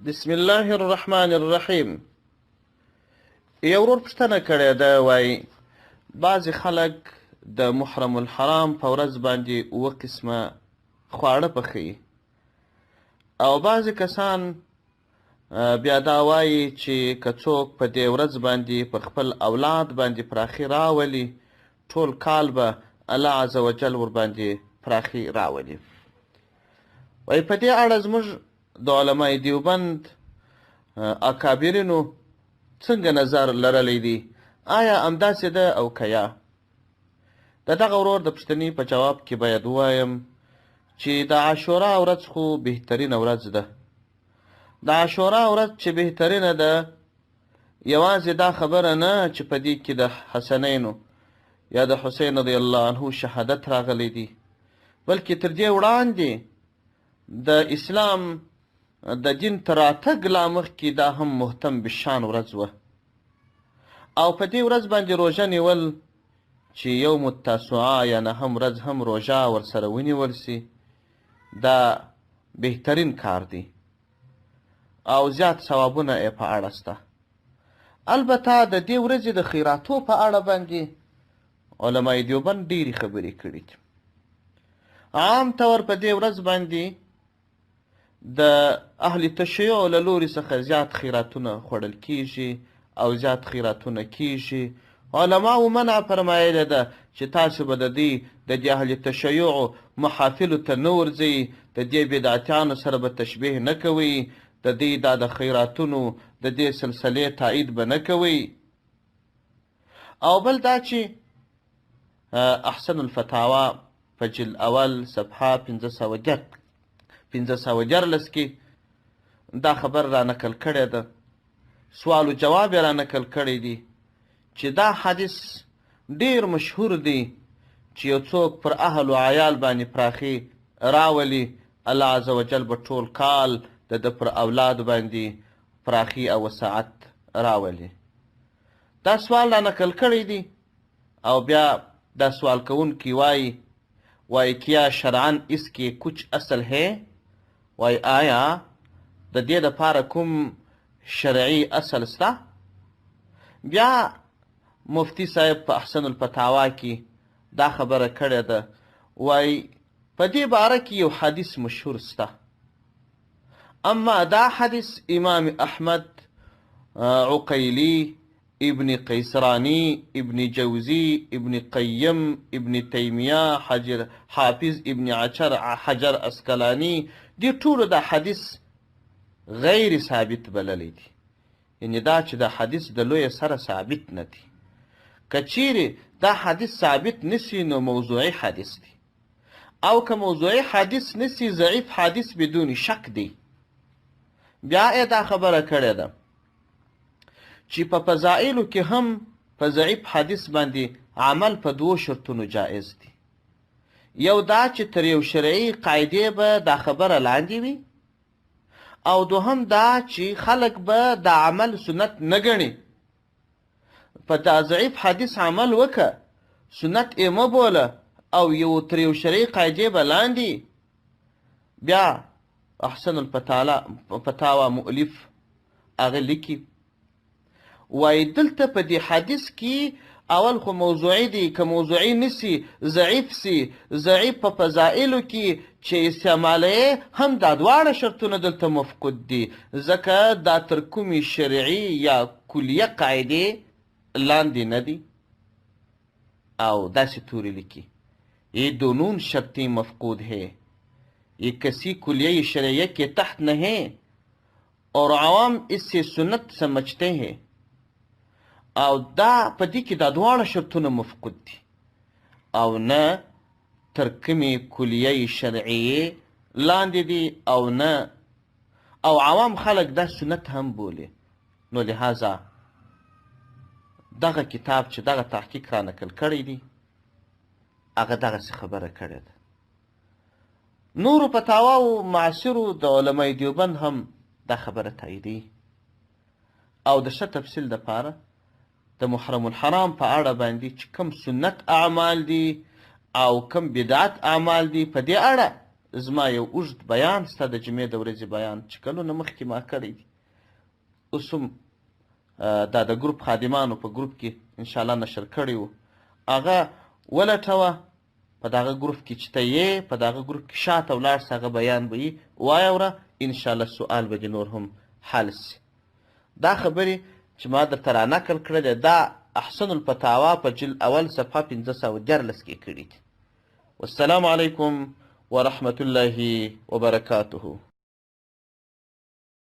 بسم الله الرحمن الرحیم. یو ورور پوښتنه کړې ده، وایي بعضې خلک د محرم الحرام په ورځ باندې 7 قسمه خواړه پخوي، او بعضې کسان بیا دا وایي چې که څوک په دې ورځ باندې پر خپل اولاد باندې پراخي راولي، ټول کال به الله عز وجل ورباندې پراخي راولي. وایي په دې اړه زموږ د علماء دیوبند اکابرینو څنګه نظر لرلی دی؟ آیا همداسې ده او که یا؟ د دغه ورور د پوښتنې په جواب کې باید ووایم چې د عاشورا ورځ خو بهترینه ورځ ده. د عاشورا ورځ چې بهترینه ده، یوازې دا خبره نه چې په دې کې د حسنینو یا د حسین رضی الله عنه شهادت راغلی دی، بلکې تر دې وړاندې د اسلام د دین تر راتګ لا مخکې دا هم مهتم بشان ورځ وه، او په دې ورځ باندې روژه نیول چې یوم التاسوعا یا نهم ورځ هم روژه ورسره ونیول سي، دا بهترین کار دی او زیات ثوابونه یې په اړه سته. البته د دې ورځې د خیراتو په اړه باندې علماء دیوبند ډېرې خبرې کړي دي. عام طور په دې ورځ باندې د اهل تشیع له لوري څخه زیات خیراتونه خوړل کیږي او زیات خیراتونه کیږي. علماو منع فرمایله ده چې تاسو به د دې اهل تشیع محافلو ته نه ورځئ، د دې بدعتیانو سره به تشبیه نه کوئ، د دې دا د خیراتونو د دې سلسلې تایید به نه کوئ. او بل دا چې احسن الفتاوا په جلد اول صفحه 514 کې دا خبر را نقل کړی ده، سوال و جواب را نقل کړی دی چې دا حدیث ډیر مشهور دی چې یو څوک پر اهل و عیال باندې پراخي راولي، الله عز وجل به ټول کال د پر اولاد باندې پراخي او وسعت راولي. دا سوال را نقل کړی دی، او بیا دا سوال کوونکی وای کیا شرعن اس کے کچھ اصل ہے؟ وای آیا د دې دپاره کوم شرعي اصل سته؟ بیا مفتی صاحب په احسن الفتاوا کې دا خبره کړې ده، وای په دې باره کې یو حدیث مشهور سته، اما دا حدیث امام احمد، عقیلی، ابن قیسرانی، ابن جوزی، ابن قیم، ابن تیمیه، حافظ ابن حجر اسقلانی، دې ټولو دا حدیث غیر ثابت بللی دی. یعنی دا چې دا حدیث د لوی سره ثابت نه دی. که چیرې دا حدیث ثابت نسی نو موضوعي حدیث دی، او که موضوعي حدیث نسی ضعیف حدیث بدون شک دی. بیا یې دا خبره کړې ده چې په فضائلو کې هم په ضعیف حدیث باندې عمل په 2 شرطونو جائز دی. یو دا چې تر یو شرعي قاعدې به دا خبره لاندې وي، او دوهم دا چې خلک به دا عمل سنت نه ګڼي. په دا ضعیف حدیث عمل وکړه، سنت یې مه بوله، او تر یو شرعي قاعدې به لاندې. بیا احسن الفتاوا مؤلف هغه لیکي، وای دلته په دې حدیث کې اول خو موضوعي دی، که موضوعي نسی ضعیف سی، ضعیف په فضائلو کې چې استعماله هم دا دواړه شرطونه دلته مفقود دي، ځکه دا تر کومې شرعي یا کلیه قاعدې لاندې نه دي. او داسې تورې لیکي، یہ دونون شرطیں مفقود ہے، یہ کسی کلیه شرعیه کے تحت نہ ہے اور عوام اس سے سنت سمجھتے ہیں. او دا په دې کې دا دواړه شرطونه مفقود دي، او نه تر کومې کلیه شرعیې لاندې دي، او نه او عوام خلک دا سنت هم بولي. نو لہذا دغه کتاب چې دغه تحقیق را نقل کړی دی، هغه دغسې خبره کړې ده. نورو فتاواو معاصرو د علماء دیوبند هم دا خبره تاییدي. او د ښه تفصیل دپاره د محرم الحرام په اړه باندې چې کم سنت اعمال دي او کم بدعت اعمال دي، په دې اړه زما یو اوږد بیان ستا د جمعې د ورځې بیان چې کلونه مخکې ما کړی دی، اوس هم دا د ګروپ خادمانو په ګروپ کې انشاءالله نشر کړی و، هغه ولټوه په دغه ګروپ کې چې ته یې په دغه ګروپ کې شاته ولاړ سه، هغه بیان به یي وایوره، انشاءالله سوال به دې نور هم حل سي. دا خبرې چې ما درته رانقل کړلې دا احسن الفتاوا په جلد اول صفحه 514 کې کړي دي. والسلام علیکم ورحمة الله وبرکاته.